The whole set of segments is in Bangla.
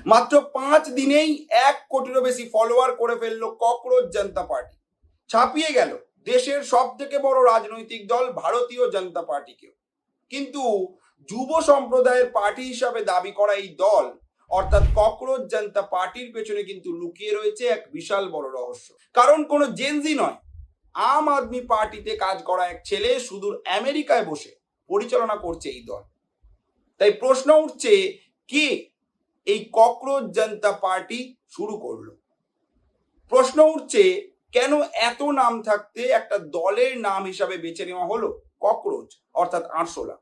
মাত্র 5 দিনেই 1 কোটিরও বেশি ফলোয়ার করে ফেললো ককরোচ জনতা পার্টি। ছাপিয়ে গেল দেশের সব থেকে বড় রাজনৈতিক দল ভারতীয় জনতা পার্টিকেও। কিন্তু যুব সম্প্রদায়ের পার্টি হিসাবে দাবি করা এই দল অর্থাৎ ককরোচ জনতা পার্টির পেছনে কিন্তু লুকিয়ে রয়েছে এক বিশাল বড় রহস্য। কারণ কোনো জেনজি নয়, আম আদমি পার্টিতে কাজ করা এক ছেলে সুদূর আমেরিকায় বসে পরিচালনা করছে এই দল। তাই প্রশ্ন উঠছে, কে এই ককরোচ জনতা পার্টি শুরু করলো? প্রশ্ন উঠছে, কেন এত নাম থাকতে একটা দলের নাম হিসাবে বেছে নেওয়া হলো ককরোচ অর্থাৎ আরশোলা?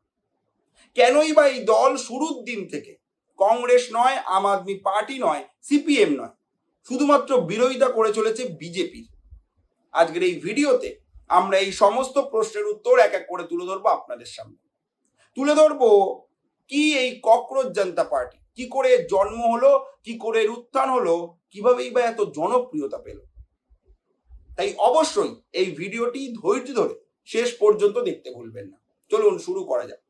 কেনই বা এই দল শুরুর দিন থেকে কংগ্রেস নয়, আম আদমি পার্টি নয়, সিপিএম নয়, শুধুমাত্র বিরোধিতা করে চলেছে বিজেপির? আজকের এই ভিডিওতে আমরা এই সমস্ত প্রশ্নের উত্তর এক এক করে তুলে ধরবো আপনাদের সামনে। তুলে ধরবো কি এই ককরোচ জনতা পার্টি, কি করে জন্ম হলো, কি করে এর উত্থান হলো, কিভাবেই বা এত জনপ্রিয়তা পেল। তাই অবশ্যই এই ভিডিওটি ধৈর্য ধরে শেষ পর্যন্ত দেখতে ভুলবেন না। চলুন শুরু করা যাক।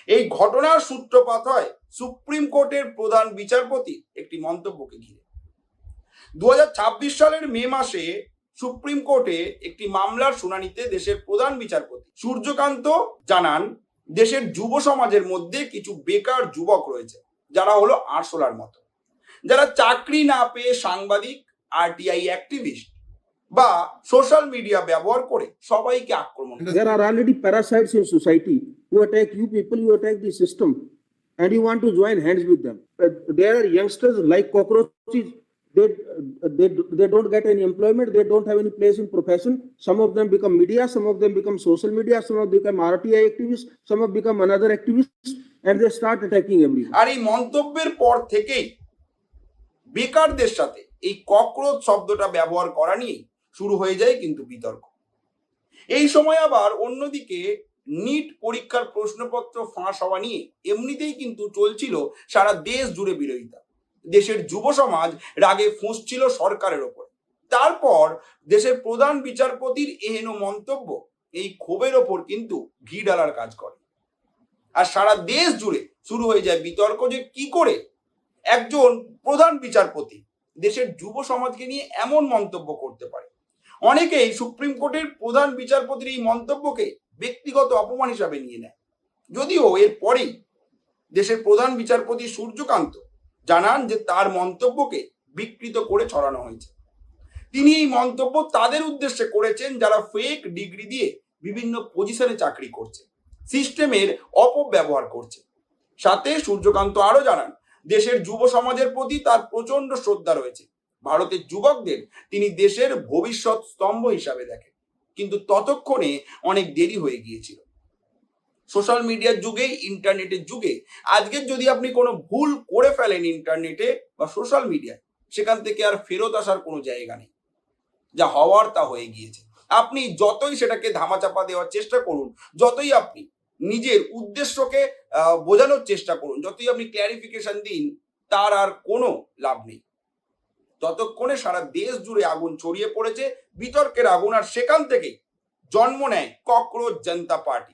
এই ঘটনার সূত্রপাত হয় সুপ্রিম কোর্টের প্রধান বিচারপতির একটি মন্তব্যকে ঘিরে। 2026 সালের মে মাসে সুপ্রিম কোর্টে একটি মামলার শুনানিতে দেশের প্রধান বিচারপতি সূর্যকান্ত জানান, দেশের যুব সমাজের মধ্যে কিছু বেকার যুবক রয়েছে যারা হলো আরশোলার মতো, যারা চাকরি না পেয়ে সাংবাদিক, আরটিআই অ্যাক্টিভিস্ট বা সোশ্যাল মিডিয়া ব্যবহার করে সবাইকে আক্রমণ করে। There are already parasites in society who attack you people, you attack the system, and you want to join hands with them. There are youngsters like cockroaches. They don't get any employment. They don't have any place in profession. Some of them become media. Some of them become social media. Some of them become RTI activists. Some have become another activists, and they start attacking everyone. আর এই মন্তব্যের পর থেকেই বেকারদের সাথে এই ককরোচ শব্দটা ব্যবহার করা নিয়ে শুরু হয়ে যায় কিন্তু বিতর্ক। এই সময় আবার অন্যদিকে নিট পরীক্ষার প্রশ্নপত্র ফাঁস হওয়া নিয়ে এমনিতেই কিন্তু চলছিল সারা দেশ জুড়ে বিরোধিতা। দেশের যুব সমাজ রাগে ফুঁসছিল সরকারের ওপর। তারপর দেশের প্রধান বিচারপতির এহেন মন্তব্য এই ক্ষোভের ওপর কিন্তু ঘি ঢালার কাজ করে। আর সারা দেশ জুড়ে শুরু হয়ে যায় বিতর্ক যে কি করে একজন প্রধান বিচারপতি দেশের যুব সমাজকে নিয়ে এমন মন্তব্য করতে পারে। অনেকেই সুপ্রিম কোর্টের প্রধান বিচারপতির এই মন্তব্যকে ব্যক্তিগত অপমান হিসাবে নিয়ে নেয়। যদিও এর পরেই দেশের প্রধান বিচারপতি সূর্যকান্ত জানান যে তার মন্তব্যকে বিকৃত করে ছড়ানো হয়েছে। তিনি এই মন্তব্য তাদের উদ্দেশ্যে করেছেন যারা ফেক ডিগ্রি দিয়ে বিভিন্ন পজিশনে চাকরি করছে, সিস্টেমের অপব্যবহার করছে। সাথে সূর্যকান্ত আরো জানান, দেশের যুব সমাজের প্রতি তার প্রচন্ড শ্রদ্ধা রয়েছে। ভারতের যুবকদের তিনি দেশের ভবিষ্যৎ স্তম্ভ হিসাবে দেখেন। কিন্তু ততক্ষণে অনেক দেরি হয়ে গিয়েছিল। সোশ্যাল মিডিয়ার যুগে, ইন্টারনেটের যুগে আজকের যদি আপনি কোনো ভুল করে ফেলেন ইন্টারনেটে বা সোশ্যাল মিডিয়ায়, সেখান থেকে আর ফেরত আসার কোনো জায়গা নেই। যা হওয়ার তা হয়ে গিয়েছে। আপনি যতই সেটাকে ধামাচাপা দেওয়ার চেষ্টা করুন, যতই আপনি নিজের উদ্দেশ্যকে বোঝানোর চেষ্টা করুন, যতই আপনি ক্ল্যারিফিকেশন দিন, তার আর কোনো লাভ নেই। ততক্ষণে সারা দেশ জুড়ে আগুন ছড়িয়ে পড়েছে, বিতর্কের আগুন। আর সেখান থেকেই জন্ম নেয় ককরোচ জনতা পার্টি।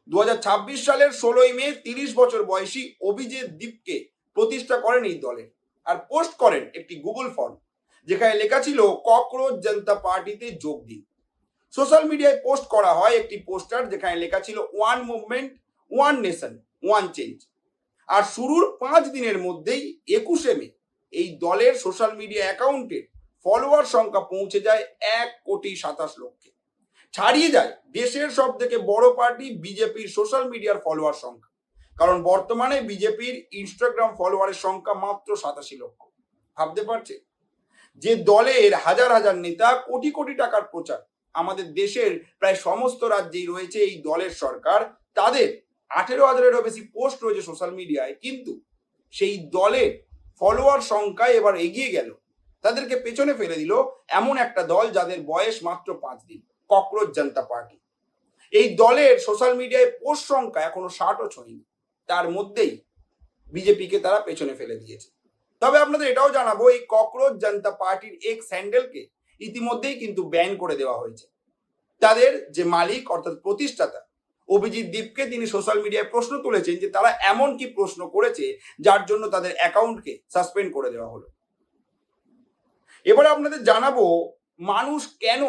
2026 সালের 16ই মে 30 বছর বয়সী অভিজিৎ দীপকে প্রতিষ্ঠা করেন এই দলের, আর পোস্ট করেন একটি গুগল ফর্ম যেখানে লেখা ছিল ককরোচ জনতা পার্টিতে যোগ দিন। সোশ্যাল মিডিয়ায় পোস্ট করা হয় একটি পোস্টার যেখানে লেখা ছিল one movement, one nation, one change. আর শুরুর 5 দিনের মধ্যেই 21শে মে এই দলের সোশ্যাল মিডিয়া অ্যাকাউন্টের ফলোয়ার সংখ্যা পৌঁছে যায় 1,27,00,000 ছাড়িয়ে যায় দেশের সব থেকে বড় পার্টি বিজেপির সোশ্যাল মিডিয়ার ফলোয়ার সংখ্যা। কারণ বর্তমানে বিজেপির ইনস্টাগ্রাম ফলোয়ারের সংখ্যা মাত্র 87 লক্ষ। ভাবতে পারছে যে দলের হাজার হাজার নেতা, কোটি কোটি টাকার প্রচার, আমাদের দেশের প্রায় সমস্ত রাজ্যেই রয়েছে এই দলের সরকার, তাদের 18,000-এরও বেশি পোস্ট রয়েছে সোশ্যাল মিডিয়ায়, কিন্তু সেই দলের ফলোয়ার সংখ্যায় এবার এগিয়ে গেল, তাদেরকে পেছনে ফেলে দিল এমন একটা দল যাদের বয়স মাত্র 5 দিন, ককরোচ জনতা পার্টি। এই দলের সোশ্যাল মিডিয়ায় পোস্ট সংখ্যা এখনো 60ও ছয়নি, তার মধ্যেই বিজেপিকে তারা পেছনে ফেলে দিয়েছে। তবে আপনাদের এটাও জানাবো, এই ককরোচ জনতা পার্টির এক্স হ্যান্ডেলকে ইতিমধ্যেই কিন্তু ব্যান করে দেওয়া হয়েছে। তাদের যে মালিক অর্থাৎ প্রতিষ্ঠাতা, অভিজিৎ দীপকে তিনি সোশ্যাল মিডিয়ায় প্রশ্ন তুলেছেন যে তারা এমন কি প্রশ্ন করেছে যার জন্য তাদের অ্যাকাউন্টকে সাসপেন্ড করে দেওয়া হলো। এবারে আপনাদের জানাবো মানুষ কেন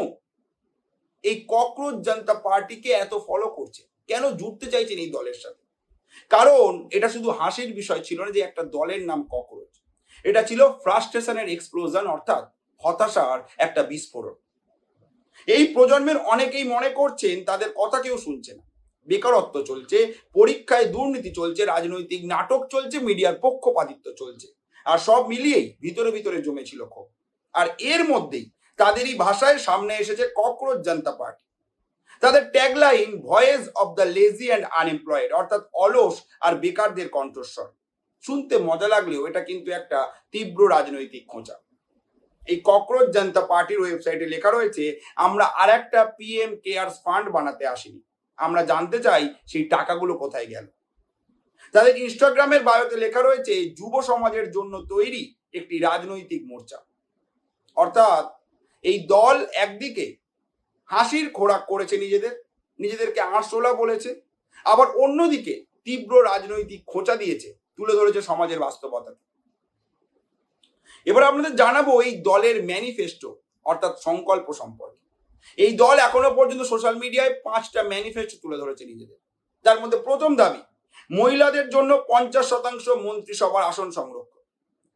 এই ককরোচ জনতা পার্টিকে এত ফলো করছে, কেন জুড়তে চাইছেন এই দলের সাথে। কারণ এটা শুধু হাসির বিষয় ছিল না যে একটা দলের নাম ককরোচ, এটা ছিল ফ্রাস্ট্রেশনের এক্সপ্লোজন, অর্থাৎ হতাশার একটা বিস্ফোরণ। এই প্রজন্মের অনেকেই মনে করছেন তাদের কথা কেউ শুনছে না, বেকারত্ব চলছে, পরীক্ষায় দুর্নীতি চলছে, রাজনৈতিক নাটক চলছে, মিডিয়ার পক্ষপাতিত্ব চলছে, আর সব মিলিয়েই ভিতরে ভিতরে জমেছিল ক্ষোভ। আর এর মধ্যেই তাদেরই ভাষায় সামনে এসেছে ককরোচ জনতা পার্টি। তাদের tagline voice of the lazy and unemployed, অর্থাৎ অলস আর বেকারদের কণ্ঠস্বর। শুনতে মজা লাগলেও এটা কিন্তু একটা তীব্র রাজনৈতিক খোঁচা। এই ককরোচ জনতা পার্টির ওয়েবসাইটে লেখা রয়েছে, আমরা আর একটা পিএম কেয়ারস ফান্ড বানাতে আসিনি, আমরা জানতে চাই সেই টাকাগুলো কোথায় গেল। তাদের ইনস্টাগ্রামের বায়োতে লেখা রয়েছে যুব সমাজের জন্য তৈরি একটি রাজনৈতিক মোর্চা। অর্থাৎ এই দল একদিকে হাসির খোরাক করেছে নিজেদেরকে আরশোলা বলেছে, আবার অন্যদিকে তীব্র রাজনৈতিক খোঁচা দিয়েছে, তুলে ধরেছে সমাজের বাস্তবতাকে। এবার আপনাদের জানাবো এই দলের ম্যানিফেস্টো অর্থাৎ সংকল্প সম্পর্কে। এই দল এখনো পর্যন্ত সোশ্যাল মিডিয়ায় 5টা ম্যানিফেস্টো তুলে ধরেছে নিজেদের। তার মধ্যে প্রথম দাবি মহিলাদের জন্য 50% মন্ত্রিসভার আসন সংরক্ষণ।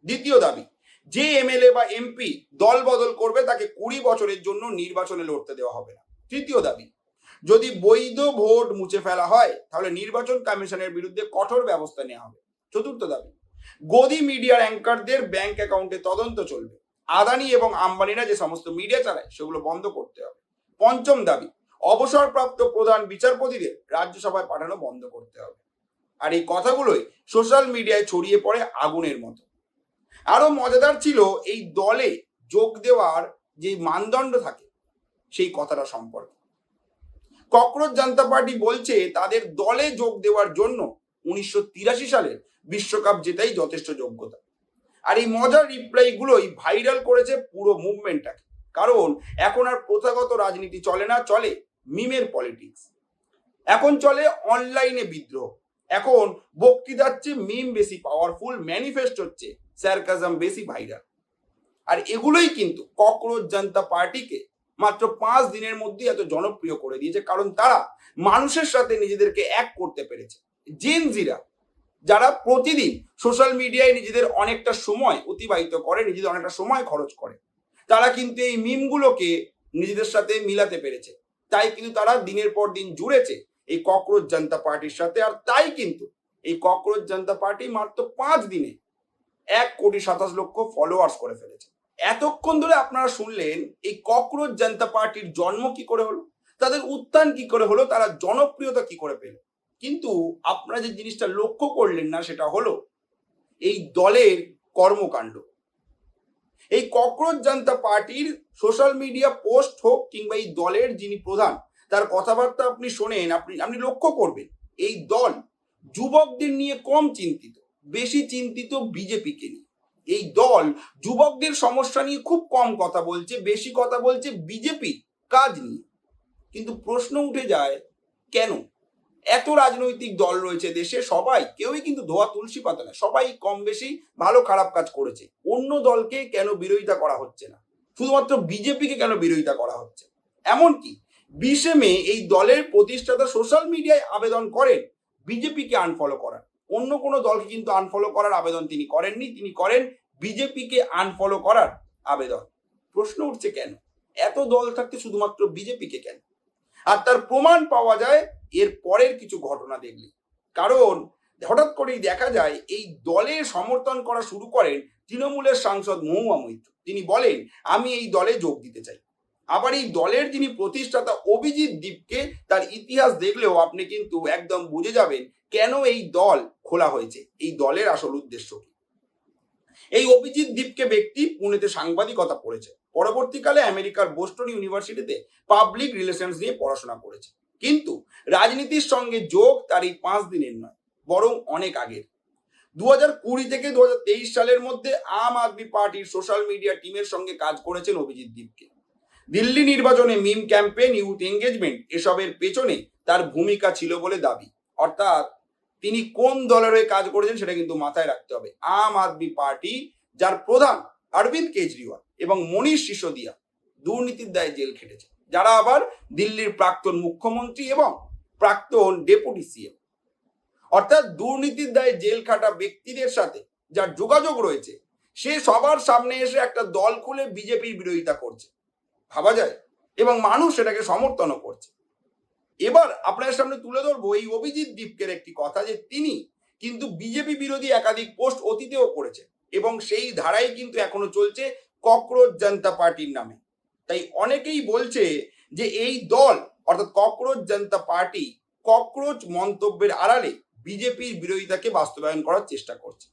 দ্বিতীয় দাবি যে এমএলএ বা এমপি দল বদল করবে তাকে 20 বছরের জন্য নির্বাচনে লড়তে দেওয়া হবে না। তৃতীয় দাবি যদি বৈধ ভোট মুছে ফেলা হয় তাহলে নির্বাচন কমিশনের বিরুদ্ধে কঠোর ব্যবস্থা নেওয়া হবে। চতুর্থ দাবি গদি মিডিয়ার অ্যাঙ্কারদের ব্যাংক অ্যাকাউন্টে তদন্ত চলবে, আদানি এবং আম্বানিরা যে সমস্ত মিডিয়া চালায় সেগুলো বন্ধ করতে হবে। পঞ্চম দাবি অবসরপ্রাপ্ত প্রধান বিচারপতিদের রাজ্যসভায় পাঠানো বন্ধ করতে হবে। আর এই কথাগুলোই সোশ্যাল মিডিয়ায় ছড়িয়ে পড়ে আগুনের মতো। আরো মজাদার ছিল এই দলে যোগ দেওয়ার যে মানদণ্ড থাকে সেই কথাটা সম্পর্কে। ককরোচ জনতা পার্টি বলছে তাদের দলে যোগ দেওয়ার জন্য 1983 সালের বিশ্বকাপ জেতাই যথেষ্ট যোগ্যতা। আর এই মজার রিপ্লাই গুলোই ভাইরাল করেছে পুরো মুভমেন্টটাকে। কারণ এখন আর প্রথাগত রাজনীতি চলে না, চলে মিমের পলিটিক্স। এখন চলে অনলাইনে বিদ্রোহ, এখন বক্তৃতার চেয়ে মিম বেশি পাওয়ারফুল, ম্যানিফেস্ট হচ্ছে স্যারকাজম বেশি ভাইরাল। আর এগুলোই কিন্তু ককরোচ জনতা পার্টিকে মাত্র 5 দিনের মধ্যে এত জনপ্রিয় করে দিয়েছে, কারণ তারা মানুষের সাথে নিজেদেরকে এক করতে পেরেছে। জেনজিরা যারা প্রতিদিন সোশ্যাল মিডিয়ায় নিজেদের অনেকটা সময় অতিবাহিত করে, নিজেদের অনেকটা সময় খরচ করে, তারা কিন্তু এই মিমগুলোকে নিজেদের সাথে মিলাতে পেরেছে। তাই কিন্তু তারা দিনের পর দিন জুড়েছে এই ককরোচ জনতা পার্টির সাথে। আর তাই কিন্তু এই ককরোচ জনতা পার্টি মাত্র 5 দিনে 1,27,00,000 ফলোয়ার্স করে ফেলেছে। এতক্ষণ ধরে আপনারা শুনলেন এই ককরোচ জনতা পার্টির জন্ম কি করে হলো, তাদের উত্থান কি করে হলো, তারা জনপ্রিয়তা কি করে পেল। কিন্তু আপনারা যে জিনিসটা লক্ষ্য করলেন না সেটা হলো এই দলের কর্মকাণ্ড। এই ককরোচ জনতা পার্টির সোশ্যাল মিডিয়া পোস্ট হোক কিংবা এই দলের যিনি প্রধান তার কথাবার্তা আপনি শোনেন, আপনি লক্ষ্য করবেন এই দল যুবকদের নিয়ে কম চিন্তিত, বেশি চিন্তিত বিজেপিকে নিয়ে। এই দল যুবকদের সমস্যা নিয়ে খুব কম কথা বলছে, বেশি কথা বলছে বিজেপি কাজ নিয়ে। কিন্তু প্রশ্ন উঠে যায় কেন এত রাজনৈতিক দল রয়েছে দেশে, সবাই কেউই কিন্তু ধোয়া তুলসী পাতা না, সবাই কম বেশি ভালো খারাপ কাজ করেছে, অন্য দলকে কেন বিরোধিতা করা হচ্ছে না, শুধুমাত্র বিজেপিকে কেন বিরোধিতা করা হচ্ছে। এমনকি 20 মে এই দলের প্রতিষ্ঠাতা সোশ্যাল মিডিয়ায় আবেদন করেন বিজেপিকে আনফলো করার, অন্য কোনো দলকে কিন্তু আনফলো করার আবেদন তিনি করেননি, তিনি করেন বিজেপিকে আনফলো করার আবেদন। প্রশ্ন উঠছে কেন এত দল থাকতে শুধুমাত্র বিজেপিকে কেন। আর তার প্রমাণ পাওয়া যায় এর পরের কিছু ঘটনা দেখলে। কারণ হঠাৎ করেই দেখা যায় এই দলে সমর্থন করা শুরু করেন তৃণমূলের সাংসদ মহুয়া মৈত্র। তিনি বলেন আমি এই দলে যোগ দিতে চাই। আবার এই দলের যিনি প্রতিষ্ঠাতা অভিজিৎ দীপকে তার ইতিহাস দেখলেও আপনি কিন্তু একদম বুঝে যাবেন কেন এই দল খোলা হয়েছে, এই দলের আসল উদ্দেশ্য কি। এই অভিজিৎ দীপকে ব্যক্তি পুনেতে সাংবাদিকতা পড়েছে, পরবর্তীকালে আমেরিকার বোস্টন ইউনিভার্সিটিতে পাবলিক রিলেশনস নিয়ে পড়াশোনা করেছে। কিন্তু রাজনীতির সঙ্গে যোগ তার এই 5 দিনের নয়, বরং অনেক আগের। 2020 থেকে 2023 সালের মধ্যে আম আদমি পার্টির সোশ্যাল মিডিয়া টিমের সঙ্গে কাজ করেছেন অভিজিৎ দীপকে। দিল্লি নির্বাচনে মিম ক্যাম্পেইন, ইউথ এঙ্গেজমেন্ট এসবের পেছনে তার ভূমিকা ছিল বলে দাবি। অর্থাৎ তিনি কোন দলের হয়ে কাজ করেছেন সেটা কিন্তু মাথায় রাখতে হবে। আম আদমি পার্টি, যার প্রধান অরবিন্দ কেজরিওয়াল এবং মনীষ সিসোদিয়া দুর্নীতির দায়ে জেল খেটেছে, যারা আবার দিল্লির প্রাক্তন মুখ্যমন্ত্রী এবং প্রাক্তন ডেপুটি সিএম। অর্থাৎ দুর্নীতির দায়ে জেল খাটা ব্যক্তিদের সাথে যার যোগাযোগ রয়েছে, সে সবার সামনে এসে একটা দল খুলে বিজেপির বিরোধিতা করছে, ভাবা যায়, এবং মানুষ সেটাকে সমর্থনও করছে। এবার আপনাদের সামনে তুলে ধরবো এই অভিজিৎ দীপকের একটি কথা, যে তিনি কিন্তু বিজেপি বিরোধী একাধিক পোস্ট অতীতেও করেছেন এবং সেই ধারাই কিন্তু এখনো চলছে ককরোচ জনতা পার্টির নামে। তাই অনেকেই বলছে যে এই দল অর্থাৎ ককরোচ জনতা পার্টি ককরোচ মন্তব্যের আড়ালে বিজেপির বিরোধিতাকে বাস্তবায়ন করার চেষ্টা করছে।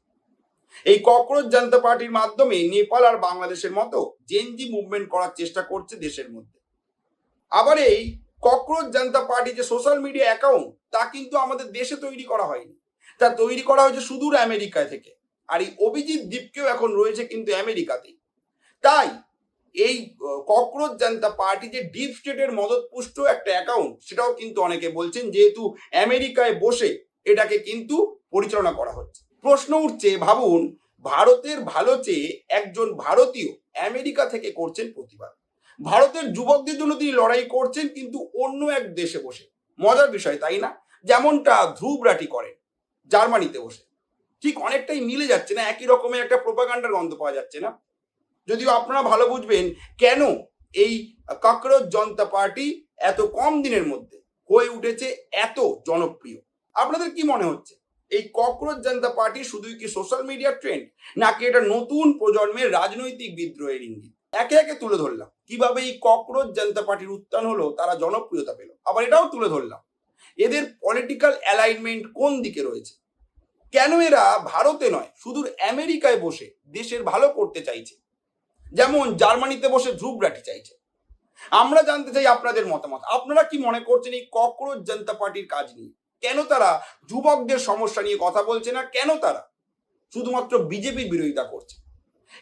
এই ককরোচ জনতা পার্টির মাধ্যমে নেপাল আর বাংলাদেশের মতো জেনজি মুভমেন্ট করার চেষ্টা করছে দেশের মধ্যে। আবার এই ককরোচ জনতা পার্টি যে সোশ্যাল মিডিয়া অ্যাকাউন্ট, তা কিন্তু আমাদের দেশে তৈরি করা হয়নি, তা তৈরি করা হয়েছে সুদূর আমেরিকা থেকে। আর এই অভিজিৎ দীপকেও এখন রয়েছে কিন্তু আমেরিকাতেই। তাই এই ককরোচ জনতা পার্টি যে ডিপ স্টেটের মদতপুষ্ট একটা অ্যাকাউন্ট, সেটাও কিন্তু অনেকে বলছেন যেহেতু আমেরিকায় বসে এটাকে কিন্তু পরিচালনা করা হচ্ছে। প্রশ্ন উঠছে, ভাবুন, ভারতের ভালো চেয়ে একজন ভারতীয় আমেরিকা থেকে করছেন প্রতিবাদ। ভারতের যুবকদের জন্য তিনি লড়াই করছেন, কিন্তু অন্য এক দেশে বসে। মজার বিষয়, তাই না? যেমনটা ধ্রুব রাঠি করেন জার্মানিতে বসে। ঠিক অনেকটাই মিলে যাচ্ছে না? একই রকমের একটা প্রোপাগান্ডার গন্ধ পাওয়া যাচ্ছে না? যদিও আপনারা ভালো বুঝবেন কেন এই ককরোচ জনতা পার্টি এত কম দিনের মধ্যে হয়ে উঠেছে এত জনপ্রিয়। আপনাদের কি মনে হচ্ছে, এই ককরোচ জনতা পার্টি শুধুই কি সোশ্যাল মিডিয়ার ট্রেন্ড, নাকি এটা নতুন প্রজন্মের রাজনৈতিক বিদ্রোহের ইঙ্গিত? একে একে তুলে ধরলাম কিভাবে এই ককরোচ জনতা পার্টির উত্থান হলো, তারা জনপ্রিয়তা পেল। আবার এটাও তুলে ধরলাম এদের পলিটিক্যাল অ্যালাইনমেন্ট কোন দিকে রয়েছে, কেন এরা ভারতে নয় সুদূর আমেরিকায় বসে দেশের ভালো করতে চাইছে, যেমন জার্মানিতে বসে ধ্রুব রাঠি চাইছে। আমরা জানতে চাই আপনাদের মতামত। আপনারা কি মনে করছেন এই ককরোচ জনতা পার্টির কাজ নিয়ে? কেন তারা যুবকদের সমস্যা নিয়ে কথা বলছে না? কেন তারা শুধুমাত্র বিজেপির বিরোধিতা করছে?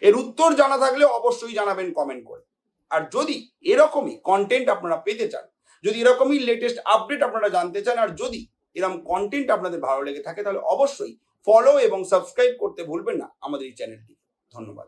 এর উত্তর জানা থাকলে অবশ্যই জানাবেন কমেন্ট করে। আর যদি এরকমই কন্টেন্ট আপনারা পেতে চান, যদি এরকমই লেটেস্ট আপডেট আপনারা জানতে চান, আর যদি এরকম কন্টেন্ট আপনাদের ভালো লেগে থাকে, তাহলে অবশ্যই ফলো এবং সাবস্ক্রাইব করতে ভুলবেন না আমাদের এই চ্যানেলটি। ধন্যবাদ।